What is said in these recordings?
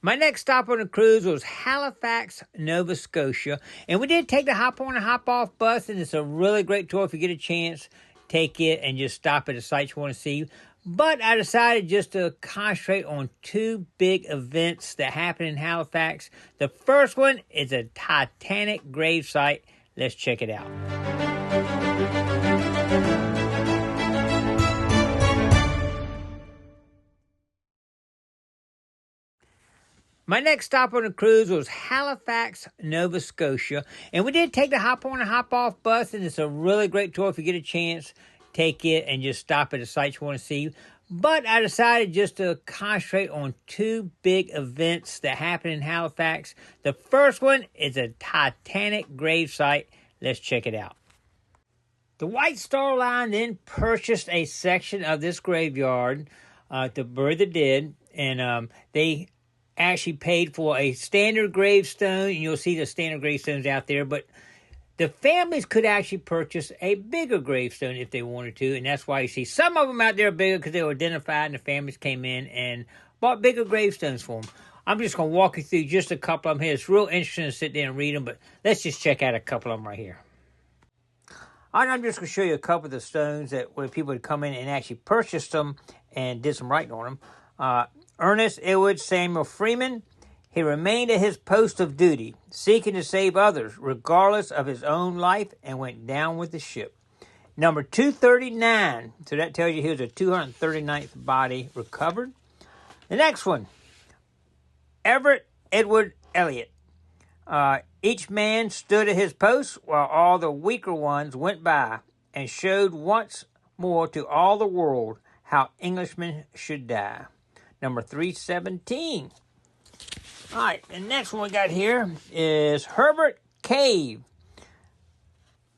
My next stop on the cruise was Halifax, Nova Scotia. And we did take the hop on and hop off bus, and it's a really great tour. If you get a chance, take it and just stop at the sites you want to see. But I decided just to concentrate on two big events that happened in Halifax. The first one is a Titanic grave site. Let's check it out. My next stop on the cruise was Halifax, Nova Scotia. And we did take the hop on and hop off bus, and it's a really great tour. If you get a chance, take it and just stop at the sites you want to see. But I decided just to concentrate on two big events that happened in Halifax. The first one is a Titanic grave site. Let's check it out. The White Star Line then purchased a section of this graveyard to bury the dead, and they actually paid for a standard gravestone, and you'll see the standard gravestones out there, but the families could actually purchase a bigger gravestone if they wanted to, and that's why you see some of them out there are bigger because they were identified, and the families came in and bought bigger gravestones for them. I'm just going to walk you through just a couple of them here. It's real interesting to sit there and read them, but let's just check out a couple of them right here. All right, I'm just going to show you a couple of the stones that where people would come in and actually purchase them and did some writing on them. Ernest Edward Samuel Freeman, he remained at his post of duty, seeking to save others, regardless of his own life, and went down with the ship. Number 239, so that tells you he was a 239th body recovered. The next one, Everett Edward Elliott. Each man stood at his post while all the weaker ones went by and showed once more to all the world how Englishmen should die. Number 317. All right, the next one we got here is Herbert Cave.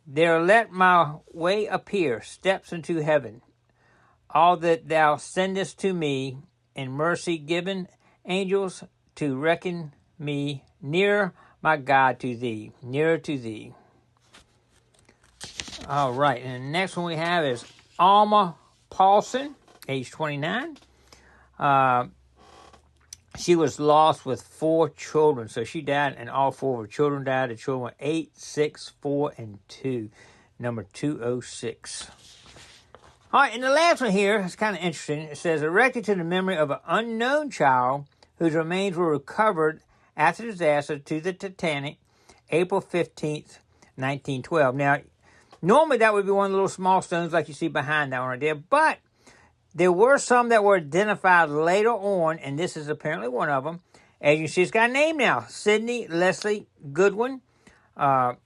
There let my way appear, steps into heaven. All that thou sendest to me, in mercy given, angels to reckon me near, my God, to thee, nearer to thee. All right, and the next one we have is Alma Paulson, age 29. She was lost with 4 children. So she died, and all 4 of her children died. The children were 8, 6, 4, and 2. Number 206. All right, and the last one here is kind of interesting. It says, erected to the memory of an unknown child whose remains were recovered after the disaster to the Titanic, April 15th, 1912. Now, normally that would be one of the little small stones like you see behind that one right there, but there were some that were identified later on, and this is apparently one of them. As you can see, it's got a name now, Sidney Leslie Goodwin. It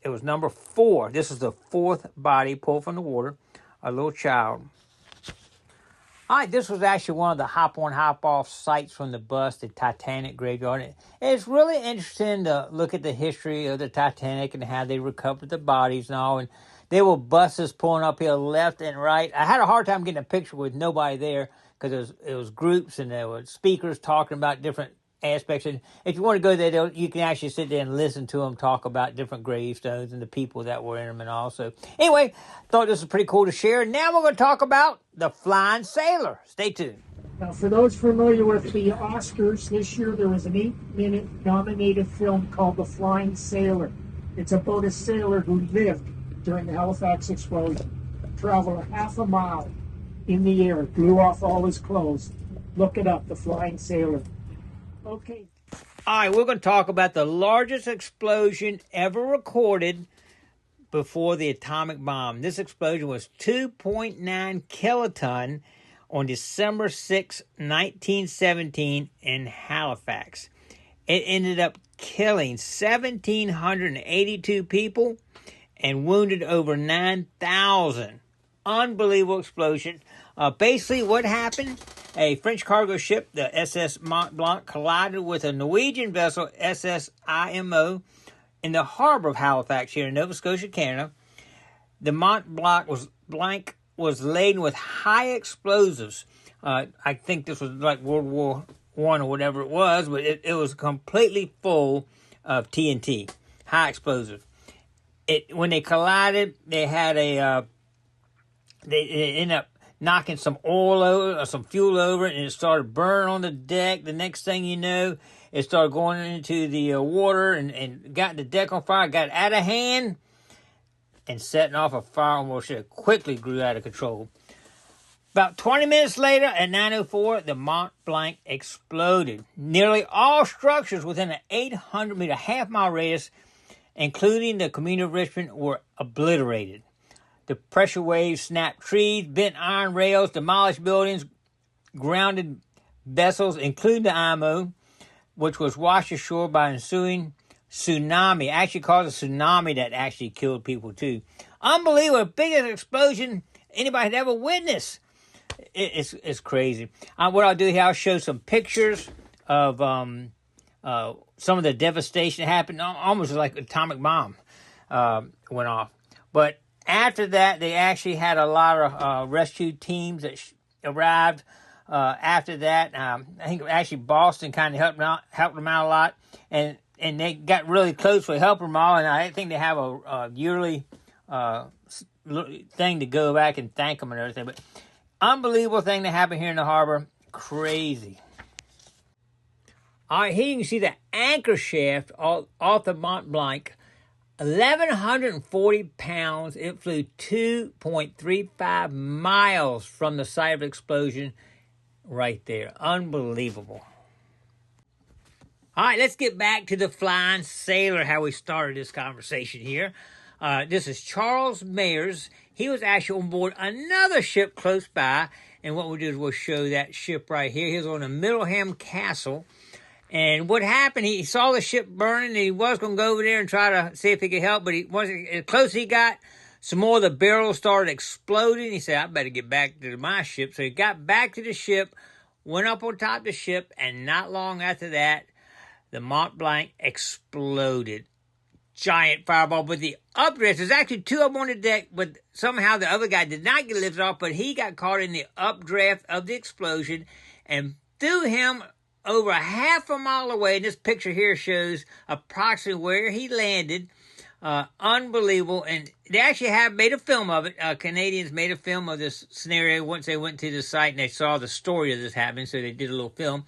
was number 4. This is the 4th body pulled from the water, a little child. All right, this was actually one of the hop-on, hop-off sites from the bus, the Titanic graveyard. It's really interesting to look at the history of the Titanic and how they recovered the bodies and all. And there were buses pulling up here left and right. I had a hard time getting a picture with nobody there because it was groups and there were speakers talking about different aspects. And if you want to go there, you can actually sit there and listen to them talk about different gravestones and the people that were in them and all. So anyway, thought this was pretty cool to share. Now we're going to talk about the Flying Sailor. Stay tuned. Now, for those familiar with the Oscars, this year there was an 8-minute nominated film called The Flying Sailor. It's about a sailor who lived during the Halifax explosion. Traveled half a mile in the air, blew off all his clothes. Look it up, The Flying Sailor. Okay. All right, we're going to talk about the largest explosion ever recorded before the atomic bomb. This explosion was 2.9 kiloton on December 6, 1917 in Halifax. It ended up killing 1,782 people and wounded over 9,000. Unbelievable explosion. Basically, what happened? A French cargo ship, the SS Mont Blanc, collided with a Norwegian vessel, SS IMO, in the harbor of Halifax here in Nova Scotia, Canada. The Mont Blanc was laden with high explosives. I think this was like World War I or whatever it was, but it was completely full of TNT, high explosive. When they collided, they had they ended up knocking some oil over, or some fuel over it, and it started burning on the deck. The next thing you know, it started going into the water and got the deck on fire, got out of hand, and setting off a fire almost quickly grew out of control. About 20 minutes later, at 9:04, the Mont Blanc exploded. Nearly all structures within an 800-meter half-mile radius, including the community of Richmond, were obliterated. The pressure waves snapped trees, bent iron rails, demolished buildings, grounded vessels, including the IMO, which was washed ashore by ensuing tsunami. Actually caused a tsunami that actually killed people too. Unbelievable. Biggest explosion anybody had ever witnessed. It's crazy. What I'll do here, I'll show some pictures of some of the devastation that happened. Almost like an atomic bomb went off. But after that, they actually had a lot of rescue teams that arrived. After that, I think actually Boston kind of helped them out a lot, and they got really close with helping them all. And I think they have a yearly thing to go back and thank them and everything. But unbelievable thing that happened here in the harbor. Crazy. All right, here you can see the anchor shaft off the Mont Blanc. 1,140 pounds. It flew 2.35 miles from the site of the explosion right there. Unbelievable. All right, let's get back to the Flying Sailor, how we started this conversation here. This is Charles Mayers. He was actually on board another ship close by, and what we'll do is we'll show that ship right here. He was on the Middleham Castle, and what happened, he saw the ship burning, and he was going to go over there and try to see if he could help, but as close as he got, some more of the barrels started exploding. He said, I better get back to my ship. So he got back to the ship, went up on top of the ship, and not long after that, the Mont Blanc exploded. Giant fireball, but the updraft, there's actually two of them on the deck, but somehow the other guy did not get lifted off, but he got caught in the updraft of the explosion and threw him over a half a mile away. And this picture here shows approximately where he landed. Unbelievable. And they actually have made a film of it. Canadians made a film of this scenario once they went to the site and they saw the story of this happening, so they did a little film.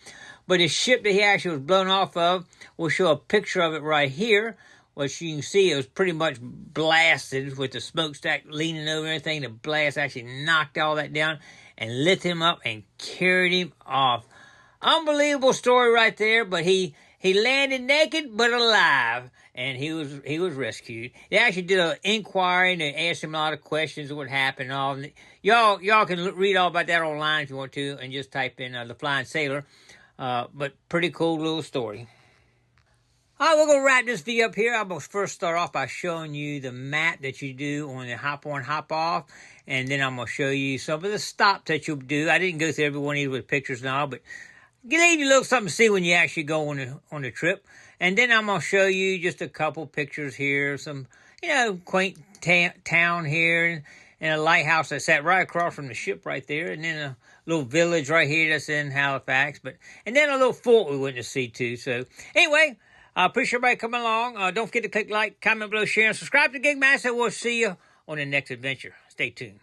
But the ship that he actually was blown off of, we'll show a picture of it right here. Which you can see, it was pretty much blasted with the smokestack leaning over everything. The blast actually knocked all that down and lifted him up and carried him off. Unbelievable story right there, but he landed naked but alive, and he was rescued. They actually did an inquiry, and they asked him a lot of questions of what happened. And all. Y'all can read all about that online if you want to, and just type in the Flying Sailor. But pretty cool little story. All right, we're going to wrap this video up here. I'm going to first start off by showing you the map that you do on the hop on, hop off. And then I'm going to show you some of the stops that you'll do. I didn't go through every one of these with pictures and all, but give you a little something to see when you actually go on the trip. And then I'm going to show you just a couple pictures here. Some, quaint town here. And a lighthouse that sat right across from the ship right there. And then a little village right here that's in Halifax. And then a little fort we went to see too. So anyway, I appreciate everybody coming along. Don't forget to click like, comment below, share, and subscribe to Gigmaster. We'll see you on the next adventure. Stay tuned.